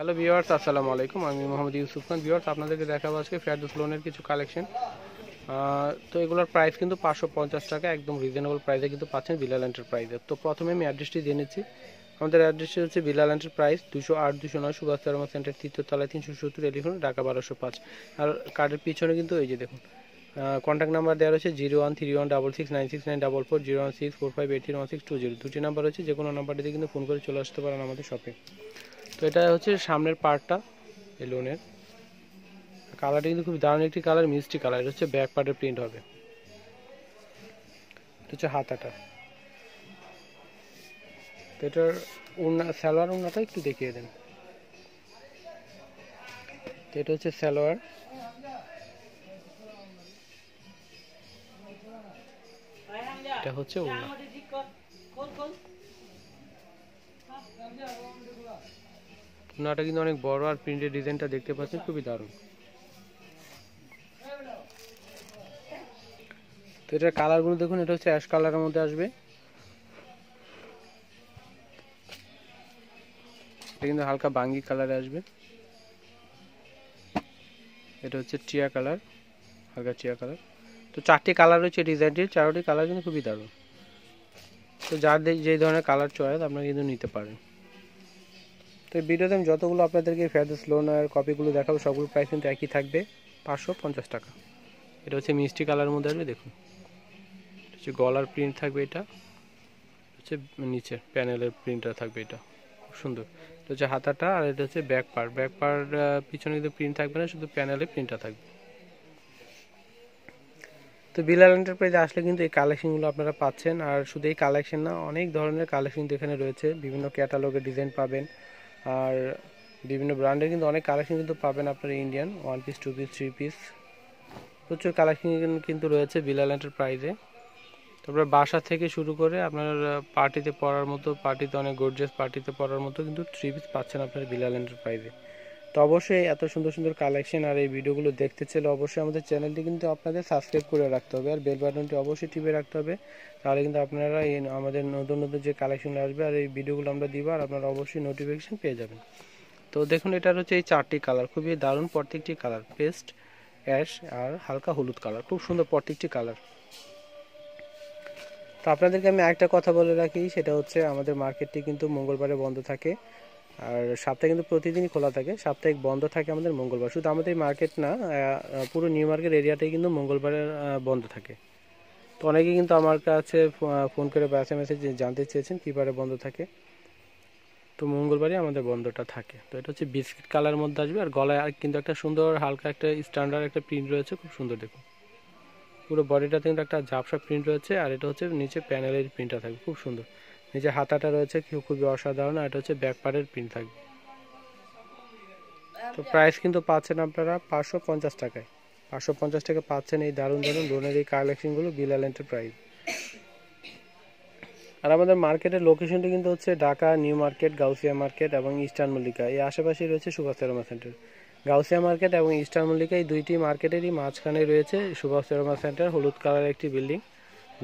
Hello viewers, আসসালামু আলাইকুম। আমি মোহাম্মদ ইউসুফ খান। ভিউয়ার্স, আপনাদেরকে দেখাবো আজকে ফেরদৌস লোনের কিছু কালেকশন। তো এগুলোর প্রাইস কিন্তু 550 টাকা, একদম রিজনেবল প্রাইসে কিন্তু পাচ্ছেন বিলাল এন্টারপ্রাইজে। তো প্রথমে আমি অ্যাড্রেসটি দিয়ে নিচ্ছি। আমাদের অ্যাড্রেসটি হচ্ছে বিলাল এন্টারপ্রাইজ, 208 209 সুভাষ শর্মা সেন্টার, তৃতীয় তলায়, 370 টেলিফোন, ঢাকা 1205। আর কার্ডের পিছনে কিন্তু এই যে দেখুন, কন্ট্যাক্ট নাম্বার দেওয়া রয়েছে 013166969440, 01645831620। দুটি নাম্বার রয়েছে, যে কোনো নাম্বারটিতে কিন্তু ফোন করে চলে আসতে পারেন আমাদের শপে। তো এটা হচ্ছে সামনের পার্টটা এই লোনের। কালারটা কিন্তু খুব দারুণ একটি কালার, মিষ্টি কালার। এটা হচ্ছে ব্যাক পার্টের প্রিন্ট হবে। এটা হচ্ছে হাতাটা। তো এটার ওড়না, সালোয়ার ওড়নাটা একটু দেখিয়ে দেন। তো এটা হচ্ছে সালোয়ার। এটা হচ্ছে ওড়না। ওড়নাটা কিন্তু অনেক বড়, আর প্রিন্টের ডিজাইনটা দেখতে পাচ্ছেন খুবই দারুণ। তো এটার কালারগুলো দেখুন, এটা হচ্ছে অ্যাশ কালারের মধ্যে আসবে। এটা কিন্তু হালকা বাঙ্গি কালারে আসবে। এটা হচ্ছে টিয়া কালার, হালকা টিয়া কালার। তো চারটি কালার রয়েছে ডিজাইনটির, চারটি কালার কিন্তু খুবই দারুণ। তো যার যে ধরনের কালার চয়েস আপনারা কিন্তু নিতে পারেন। তো এই ভিডিওতে আমি যতগুলো আপনাদেরকে ফেরদৌস লোনের কপিগুলো দেখাবো, সবগুলো প্রাইস কিন্তু একই থাকবে, 550 টাকা। এটা হচ্ছে মিষ্টি কালারের মধ্যে আসবে। দেখুন, এটা হচ্ছে গলার প্রিন্ট থাকবে। এটা হচ্ছে নিচে প্যানেলের প্রিন্টটা থাকবে। এটা খুব সুন্দর। এটা হচ্ছে হাতাটা, আর এটা হচ্ছে ব্যাক পার্ট। ব্যাক পার্ট পিছনে কিন্তু প্রিন্ট থাকবে না, শুধু প্যানেলে প্রিন্টটা থাকবে। তো বিলাল এন্টারপ্রাইজে আসলে কিন্তু এই কালেকশনগুলো আপনারা পাচ্ছেন। আর শুধু এই কালেকশন না, অনেক ধরনের কালেকশন এখানে রয়েছে। বিভিন্ন ক্যাটালগের ডিজাইন পাবেন, আর বিভিন্ন ব্র্যান্ডের কিন্তু অনেক কালেকশন কিন্তু পাবেন আপনারা। ইন্ডিয়ান 1 পিস, 2 পিস, 3 পিস, প্রচুর কালেকশন কিন্তু রয়েছে বিলাল এন্টারপ্রাইজে। তারপরে বাসা থেকে শুরু করে আপনার পার্টিতে পরার মতো, পার্টিতে অনেক গর্জিয়াস পার্টিতে পরার মতো কিন্তু 3 পিস পাচ্ছেন আপনার বিলাল এন্টারপ্রাইজে। তো অবশ্যই এত সুন্দর সুন্দর কালেকশন আর এই ভিডিওগুলো দেখতে চাইলে অবশ্যই আমাদের চ্যানেলটি কিন্তু আপনাদের সাবস্ক্রাইব করে রাখতে হবে, আর বেল বাটনটি অবশ্যই টিপে রাখতে হবে। তাহলে কিন্তু আপনারা এই আমাদের নতুন নতুন যে কালেকশন আসবে আর এই ভিডিওগুলো আমরা দিব, আর আপনারা অবশ্যই নোটিফিকেশন পেয়ে যাবেন। তো দেখুন, এটার হচ্ছে এই চারটি কালার, খুবই দারুণ প্রত্যেকটি কালার। পেস্ট, অ্যাশ আর হালকা হলুদ কালার, খুব সুন্দর প্রত্যেকটি কালার। তো আপনাদেরকে আমি একটা কথা বলে রাখি, সেটা হচ্ছে আমাদের মার্কেটটি কিন্তু মঙ্গলবারে বন্ধ থাকে, আর সপ্তাহে কিন্তু প্রতিদিনই খোলা থাকে। সাপ্তাহিক বন্ধ থাকে আমাদের মঙ্গলবার। শুধু আমাদের মার্কেট না, পুরো নিউ মার্কেট এরিয়াটাই কিন্তু মঙ্গলবারে বন্ধ থাকে। তো অনেকেই কিন্তু আমার কাছে ফোন করে বা এসএমএসে জানতে চেয়েছেন কীবারে বন্ধ থাকে। তো মঙ্গলবারই আমাদের বন্ধটা থাকে। তো এটা হচ্ছে বিস্কিট কালার মধ্যে আসবে, আর গলায় কিন্তু একটা সুন্দর হালকা একটা স্ট্যান্ডার্ড একটা প্রিন্ট রয়েছে, খুব সুন্দর। দেখুন, পুরো বডিটাতে কিন্তু একটা ঝাপসা প্রিন্ট রয়েছে, আর এটা হচ্ছে নিচে প্যানেলের প্রিন্টটা থাকবে, খুব সুন্দর। নিচে হাতাটা রয়েছে খুবই অসাধারণ, আর এটা হচ্ছে ব্যাক পার্টের প্রিন্ট থাকবে। তো প্রাইস কিন্তু পাচ্ছেন আপনারা 550 টাকায়। 550 টাকা পাচ্ছেন এই দারুণ দারুণ লোনের এই কালেকশনগুলো বিলাল এন্টারপ্রাইজ। আর আমাদের মার্কেটের লোকেশনটা কিন্তু হচ্ছে Dhaka new market, Gausia market এবং ইস্টার্ন মল্লিকা। এই আশেপাশেই রয়েছে সুভাষ শর্মা সেন্টার। গাউসিয়া মার্কেট এবং ইস্টার্ন মল্লিকা এই দুইটি মার্কেটেরই মাঝখানে রয়েছে সুভাষ শর্মা সেন্টার, হলুদ কালারের একটি বিল্ডিং,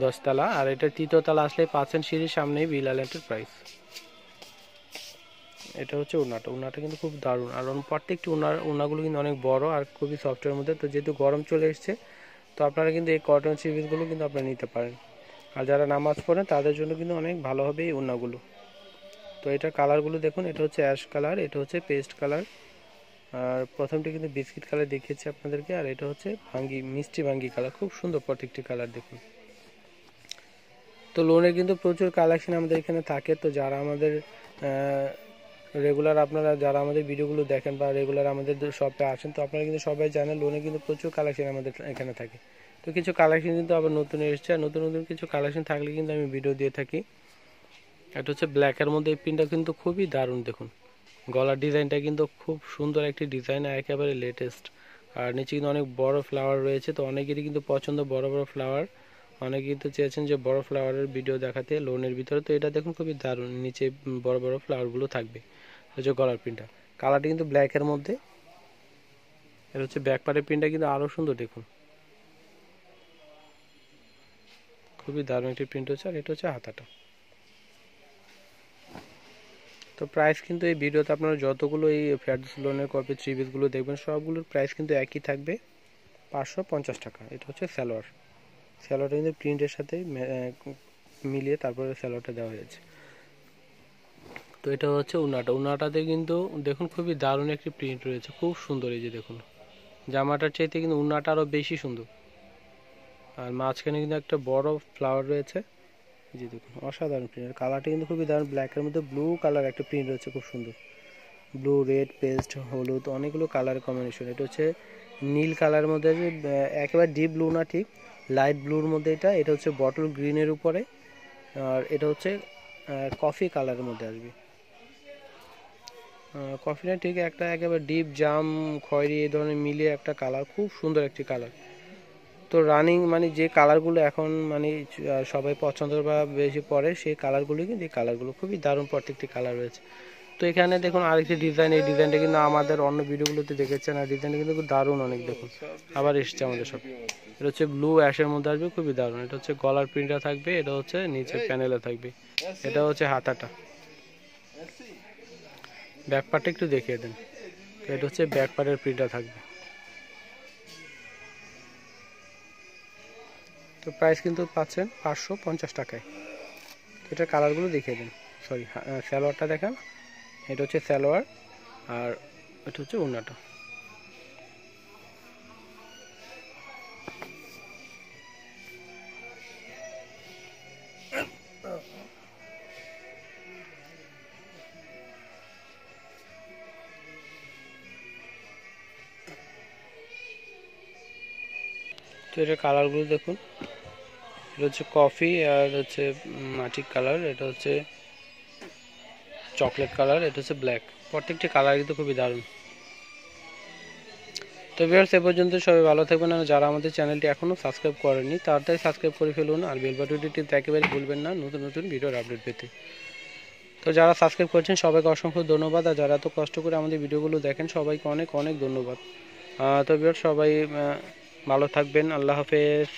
10 তলা। আর এটা তৃতীয় তলা আসলে পাচ্ছেন সিঁড়ির সামনেই বিলাল এন্টারপ্রাইজ। এটা হচ্ছে ওড়নাটা। ওড়নাটা কিন্তু খুব দারুণ, আর প্রত্যেকটি ওড়নাগুলো কিন্তু অনেক বড় আর খুবই সফটের মধ্যে। তো যেহেতু গরম চলে এসছে, তো আপনারা কিন্তু এই কটন সিরিজগুলো কিন্তু আপনারা নিতে পারেন। আর যারা নামাজ পড়েন তাদের জন্য কিন্তু অনেক ভালো হবে এই ওড়নাগুলো। তো এটার কালারগুলো দেখুন, এটা হচ্ছে অ্যাশ কালার, এটা হচ্ছে পেস্ট কালার, আর প্রথমটি কিন্তু বিস্কিট কালার দেখিয়েছি আপনাদেরকে, আর এটা হচ্ছে ভাঙ্গি, মিষ্টি ভাঙ্গি কালার। খুব সুন্দর প্রত্যেকটি কালার দেখুন। তো লোনের কিন্তু প্রচুর কালেকশন আমাদের এখানে থাকে। তো যারা আমাদের রেগুলার, আপনারা যারা আমাদের ভিডিওগুলো দেখেন বা রেগুলার আমাদের শপে আসেন, তো আপনারা কিন্তু সবাই জানেন লোনে কিন্তু প্রচুর কালেকশন আমাদের এখানে থাকে। তো কিছু কালেকশন কিন্তু আবার নতুন এসেছে, আর নতুন নতুন কিছু কালেকশন থাকলে কিন্তু আমি ভিডিও দিয়ে থাকি। এটা হচ্ছে ব্ল্যাকের মধ্যে, এই প্রিন্টটা কিন্তু খুবই দারুণ। দেখুন, গলার ডিজাইনটা কিন্তু খুব সুন্দর একটি ডিজাইন, আর একেবারে লেটেস্ট। আর নিচে কিন্তু অনেক বড় ফ্লাওয়ার রয়েছে। তো অনেকেরই কিন্তু পছন্দ বড় বড় ফ্লাওয়ার, অনেকে কিন্তু চেয়েছেন যে বড় ফ্লাওয়ারের ভিডিও দেখাতে লোনের ভিতরে। তো এটা দেখুন, খুবই দারুণ, নিচে বড় বড় ফ্লাওয়ারগুলো থাকবে। হচ্ছে গলার প্রিন্টটা, কালারটা কিন্তু ব্ল্যাকের মধ্যে। এটা হচ্ছে ব্যাক পার্টের প্রিন্টটা কিন্তু আরও সুন্দর। দেখুন, খুবই দারুণ একটি প্রিন্ট হচ্ছে। আর এটা হচ্ছে হাতাটা। তো প্রাইস কিন্তু এই ভিডিওতে আপনারা যতগুলো এই ফেরদৌস কপি থ্রি পিসগুলো দেখবেন সবগুলোর প্রাইস কিন্তু একই থাকবে, 550 টাকা। এটা হচ্ছে স্যালোয়ারটা কিন্তু প্রিন্টের সাথে মিলিয়ে তারপরে স্যালোয়ারটা দেওয়া হয়েছে। তো এটা হচ্ছে উনাটাতে কিন্তু দেখুন খুবই দারুণ একটি প্রিন্ট রয়েছে, খুব সুন্দর। এই যে দেখুন জামাটার চাইতে কিন্তু উনাটা আরও বেশি সুন্দর। আর মাঝখানে কিন্তু একটা বড় ফ্লাওয়ার রয়েছে, এই যে দেখুন অসাধারণ প্রিন্ট। কালারটা কিন্তু খুবই দারুণ, ব্ল্যাকের মধ্যে ব্লু কালার একটা প্রিন্ট রয়েছে, খুব সুন্দর। ব্লু, রেড, পেস্ট, হলুদ, অনেকগুলো কালার কম্বিনেশন। এটা হচ্ছে নীল কালারের মধ্যে, একেবারে ডিপ ব্লু না, ঠিক লাইট ব্লুর মধ্যে। এটা হচ্ছে বটল গ্রিনের উপরে, আর এটা হচ্ছে কফি কালারের মধ্যে আসবে। কফি না, ঠিক একটা একেবারে ডিপ জাম খয়েরি এই ধরনের মিলিয়ে একটা কালার, খুব সুন্দর একটি কালার। তো রানিং মানে যে কালারগুলো এখন মানে সবাই পছন্দ বা বেশি পড়ে সেই কালারগুলো, কিন্তু এই কালারগুলো খুবই দারুণ, প্রত্যেকটি কালার রয়েছে। তো এখানে দেখুন আরেকটি ডিজাইন, এই ডিজাইনটা কিন্তু আমাদের অন্য ভিডিওগুলোতে দেখেছেন, আর ডিজাইনটা কিন্তু খুব দারুণ অনেক। দেখুন আবার এসছে আমাদের সব। এটা হচ্ছে ব্লু অ্যাশের মধ্যে আসবে, খুবই দারুণ। এটা হচ্ছে গলার প্রিন্টটা থাকবে, এটা হচ্ছে নিচে প্যানেলে থাকবে, এটা হচ্ছে হাতাটা। ব্যাকপার্টটা একটু দেখিয়ে দেন। এটা হচ্ছে ব্যাকপার্টের প্রিন্টটা থাকবে। তো প্রাইস কিন্তু পাচ্ছেন 550 টাকায়। এটার কালারগুলো দেখিয়ে দিন, সরি সালোয়ারটা দেখান। এটা হচ্ছে সালোয়ার, আর এটা হচ্ছে ওড়নাটা। তো এটার কালারগুলো দেখুন, এটা হচ্ছে কফি, আর হচ্ছে মাটি কালার, এটা হচ্ছে চকলেট কালার, এটা হচ্ছে ব্ল্যাক। প্রত্যেকটি কালার কিন্তু খুবই দারুণ। তো ভিউয়ার্স, এ পর্যন্ত সবাই ভালো থাকবেন। আর যারা আমাদের চ্যানেলটি এখনও সাবস্ক্রাইব করেননি তাড়াতাড়ি সাবস্ক্রাইব করে ফেলুন, আর বেল বাটনটি টিপতে একেবারে ভুলবেন না নতুন নতুন ভিডিওর আপডেট পেতে। তো যারা সাবস্ক্রাইব করছেন সবাইকে অসংখ্য ধন্যবাদ, আর যারা এত কষ্ট করে আমাদের ভিডিওগুলো দেখেন সবাইকে অনেক অনেক ধন্যবাদ। তো ভিউয়ার্স, সবাই ভালো থাকবেন। আল্লাহ হাফেজ।